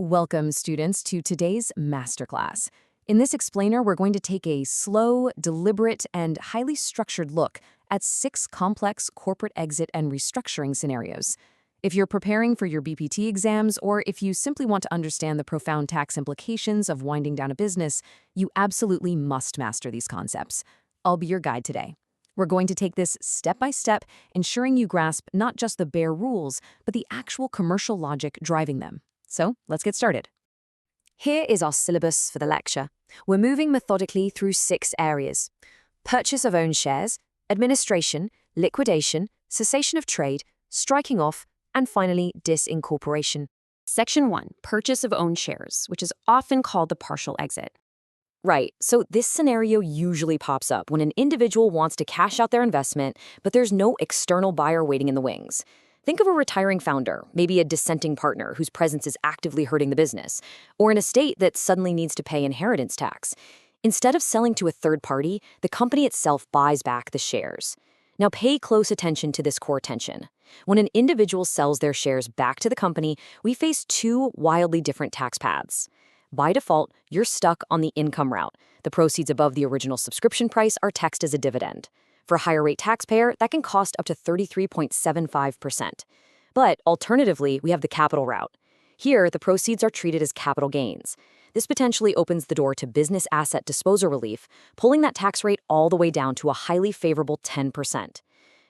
Welcome, students, to today's masterclass. In this explainer, we're going to take a slow, deliberate, and highly structured look at 6 complex corporate exit and restructuring scenarios. If you're preparing for your BPT exams, or if you simply want to understand the profound tax implications of winding down a business, you absolutely must master these concepts. I'll be your guide today. We're going to take this step by step, ensuring you grasp not just the bare rules, but the actual commercial logic driving them. So let's get started. Here is our syllabus for the lecture. We're moving methodically through 6 areas: purchase of own shares, administration, liquidation, cessation of trade, striking off, and finally, disincorporation. Section 1, purchase of own shares, which is often called the partial exit. Right, so this scenario usually pops up when an individual wants to cash out their investment, but there's no external buyer waiting in the wings. Think of a retiring founder, maybe a dissenting partner whose presence is actively hurting the business, or an estate that suddenly needs to pay inheritance tax. Instead of selling to a third party, the company itself buys back the shares. Now pay close attention to this core tension. When an individual sells their shares back to the company, we face 2 wildly different tax paths. By default, you're stuck on the income route. The proceeds above the original subscription price are taxed as a dividend. For a higher rate taxpayer, that can cost up to 33.75%. But alternatively, we have the capital route. Here, the proceeds are treated as capital gains. This potentially opens the door to business asset disposal relief, pulling that tax rate all the way down to a highly favorable 10%.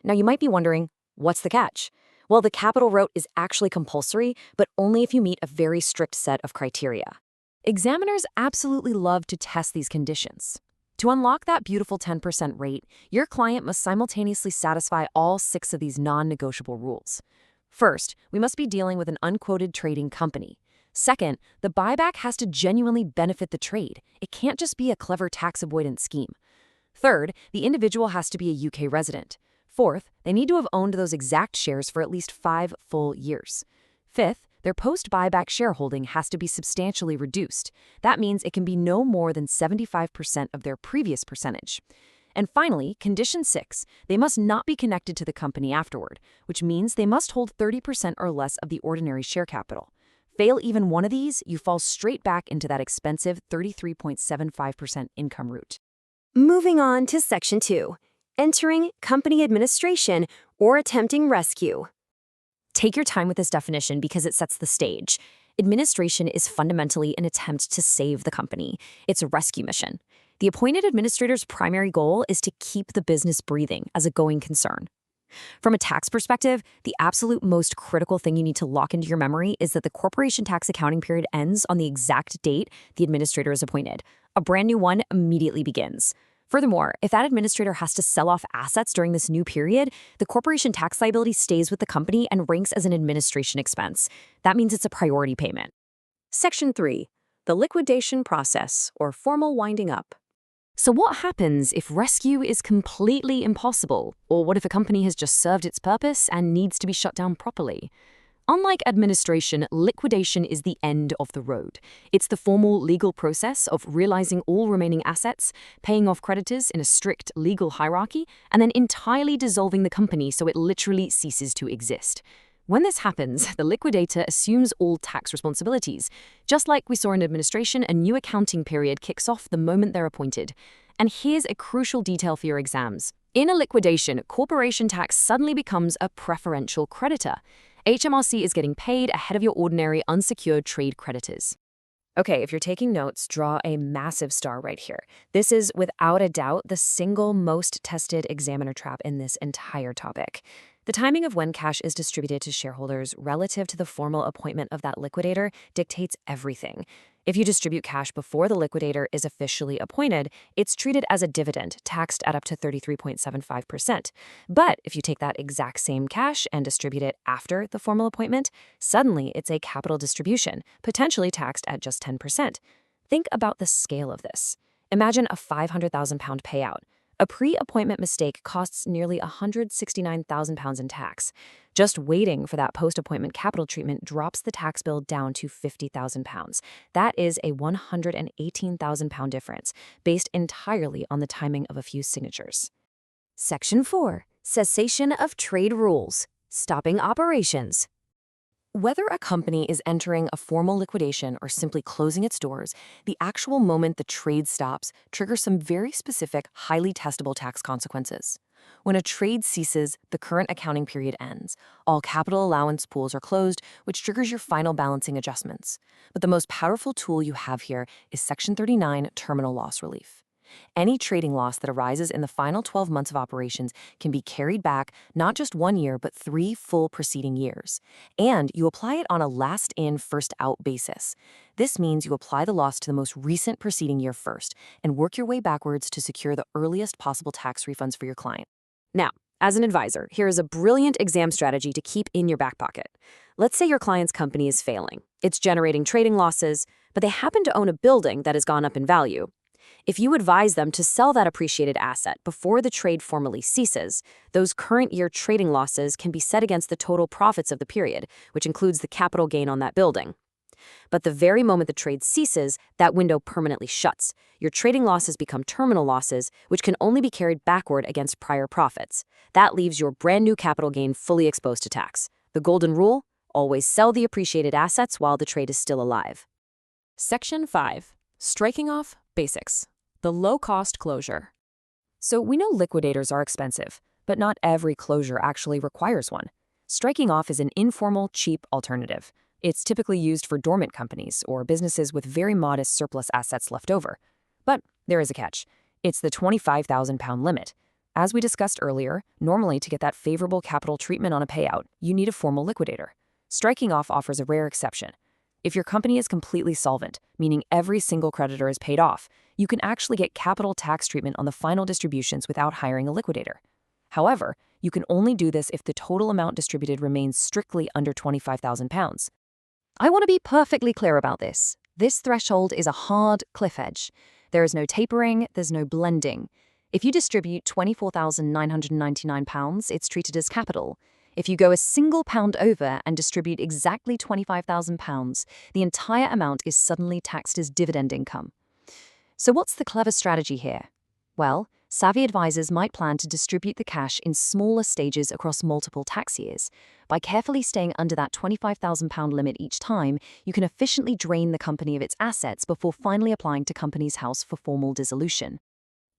Now, you might be wondering, what's the catch? Well, the capital route is actually compulsory, but only if you meet a very strict set of criteria. Examiners absolutely love to test these conditions. To unlock that beautiful 10% rate, your client must simultaneously satisfy all 6 of these non-negotiable rules. First, we must be dealing with an unquoted trading company. Second, the buyback has to genuinely benefit the trade. It can't just be a clever tax avoidance scheme. Third, the individual has to be a UK resident. Fourth, they need to have owned those exact shares for at least 5 full years. Fifth, their post-buyback shareholding has to be substantially reduced. That means it can be no more than 75% of their previous percentage. And finally, condition 6, they must not be connected to the company afterward, which means they must hold 30% or less of the ordinary share capital. Fail even one of these, you fall straight back into that expensive 33.75% income route. Moving on to Section 2, entering company administration or attempting rescue. Take your time with this definition because it sets the stage. Administration is fundamentally an attempt to save the company. It's a rescue mission. The appointed administrator's primary goal is to keep the business breathing as a going concern. From a tax perspective, the absolute most critical thing you need to lock into your memory is that the corporation tax accounting period ends on the exact date the administrator is appointed. A brand new one immediately begins. Furthermore, if that administrator has to sell off assets during this new period, the corporation tax liability stays with the company and ranks as an administration expense. That means it's a priority payment. Section 3, the liquidation process, or formal winding up. So what happens if rescue is completely impossible? Or what if a company has just served its purpose and needs to be shut down properly? Unlike administration, liquidation is the end of the road. It's the formal legal process of realizing all remaining assets, paying off creditors in a strict legal hierarchy, and then entirely dissolving the company so it literally ceases to exist. When this happens, the liquidator assumes all tax responsibilities. Just like we saw in administration, a new accounting period kicks off the moment they're appointed. And here's a crucial detail for your exams. In a liquidation, corporation tax suddenly becomes a preferential creditor. HMRC is getting paid ahead of your ordinary unsecured trade creditors. Okay, if you're taking notes, draw a massive star right here. This is, without a doubt, the single most tested examiner trap in this entire topic. The timing of when cash is distributed to shareholders relative to the formal appointment of that liquidator dictates everything. If you distribute cash before the liquidator is officially appointed, it's treated as a dividend, taxed at up to 33.75%. But if you take that exact same cash and distribute it after the formal appointment, suddenly it's a capital distribution, potentially taxed at just 10%. Think about the scale of this. Imagine a £500,000 payout. A pre-appointment mistake costs nearly £169,000 in tax. Just waiting for that post-appointment capital treatment drops the tax bill down to £50,000. That is a £118,000 difference, based entirely on the timing of a few signatures. Section 4, cessation of trade rules, stopping operations. Whether a company is entering a formal liquidation or simply closing its doors, the actual moment the trade stops triggers some very specific, highly testable tax consequences. When a trade ceases, the current accounting period ends. All capital allowance pools are closed, which triggers your final balancing adjustments. But the most powerful tool you have here is Section 39 terminal loss relief. Any trading loss that arises in the final 12 months of operations can be carried back not just 1 year, but 3 full preceding years. And you apply it on a last in, first out basis. This means you apply the loss to the most recent preceding year first and work your way backwards to secure the earliest possible tax refunds for your client. Now, as an advisor, here is a brilliant exam strategy to keep in your back pocket. Let's say your client's company is failing. It's generating trading losses, but they happen to own a building that has gone up in value. If you advise them to sell that appreciated asset before the trade formally ceases, those current year trading losses can be set against the total profits of the period, which includes the capital gain on that building. But the very moment the trade ceases, that window permanently shuts. Your trading losses become terminal losses, which can only be carried backward against prior profits. That leaves your brand new capital gain fully exposed to tax. The golden rule: always sell the appreciated assets while the trade is still alive. Section 5. Striking off basics. The low-cost closure. So we know liquidators are expensive, but not every closure actually requires one. Striking off is an informal, cheap alternative. It's typically used for dormant companies or businesses with very modest surplus assets left over. But there is a catch. It's the £25,000 limit. As we discussed earlier, normally to get that favorable capital treatment on a payout, you need a formal liquidator. Striking off offers a rare exception. If your company is completely solvent, meaning every single creditor is paid off, you can actually get capital tax treatment on the final distributions without hiring a liquidator. However, you can only do this if the total amount distributed remains strictly under £25,000. I want to be perfectly clear about this. This threshold is a hard cliff edge. There is no tapering, there's no blending. If you distribute £24,999, it's treated as capital. If you go a single pound over and distribute exactly £25,000, the entire amount is suddenly taxed as dividend income. So what's the clever strategy here? Well, savvy advisors might plan to distribute the cash in smaller stages across multiple tax years. By carefully staying under that £25,000 limit each time, you can efficiently drain the company of its assets before finally applying to Companies House for formal dissolution.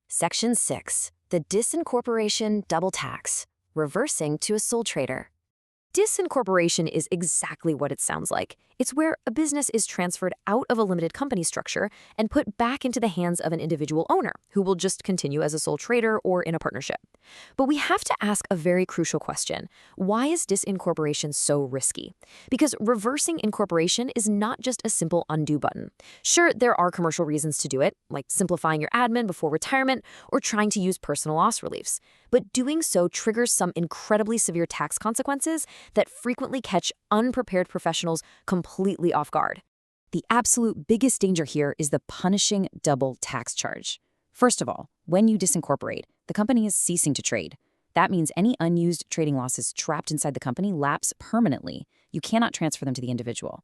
Section 6. The disincorporation double tax. Reversing to a sole trader. Disincorporation is exactly what it sounds like. It's where a business is transferred out of a limited company structure and put back into the hands of an individual owner who will just continue as a sole trader or in a partnership. But we have to ask a very crucial question. Why is disincorporation so risky? Because reversing incorporation is not just a simple undo button. Sure, there are commercial reasons to do it, like simplifying your admin before retirement or trying to use personal loss reliefs. But doing so triggers some incredibly severe tax consequences that frequently catch unprepared professionals completely off guard. The absolute biggest danger here is the punishing double tax charge. First of all, when you disincorporate, the company is ceasing to trade. That means any unused trading losses trapped inside the company lapse permanently. You cannot transfer them to the individual.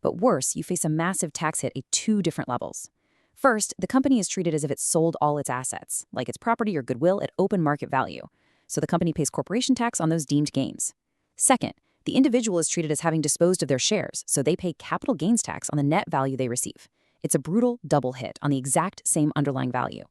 But worse, you face a massive tax hit at 2 different levels. First, the company is treated as if it sold all its assets, like its property or goodwill, at open market value. So the company pays corporation tax on those deemed gains. Second, the individual is treated as having disposed of their shares, so they pay capital gains tax on the net value they receive. It's a brutal double hit on the exact same underlying value.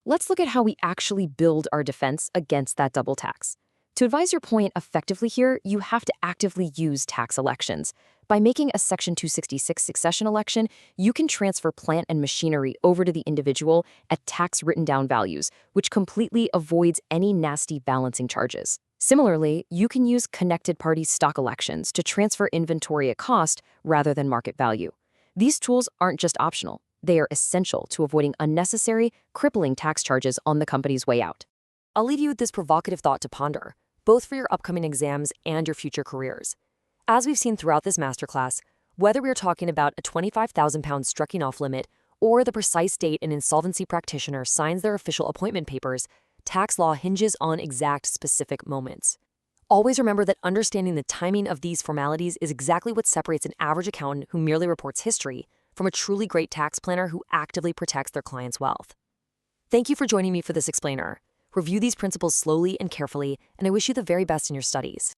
Let's look at how we actually build our defense against that double tax. To advise your point effectively here, you have to actively use tax elections. By making a Section 266 succession election, you can transfer plant and machinery over to the individual at tax written down values, which completely avoids any nasty balancing charges. Similarly, you can use connected party stock elections to transfer inventory at cost rather than market value. These tools aren't just optional, they are essential to avoiding unnecessary, crippling tax charges on the company's way out. I'll leave you with this provocative thought to ponder, both for your upcoming exams and your future careers. As we've seen throughout this masterclass, whether we're talking about a £25,000 striking off limit or the precise date an insolvency practitioner signs their official appointment papers, tax law hinges on exact specific moments. Always remember that understanding the timing of these formalities is exactly what separates an average accountant who merely reports history from a truly great tax planner who actively protects their client's wealth. Thank you for joining me for this explainer. Review these principles slowly and carefully, and I wish you the very best in your studies.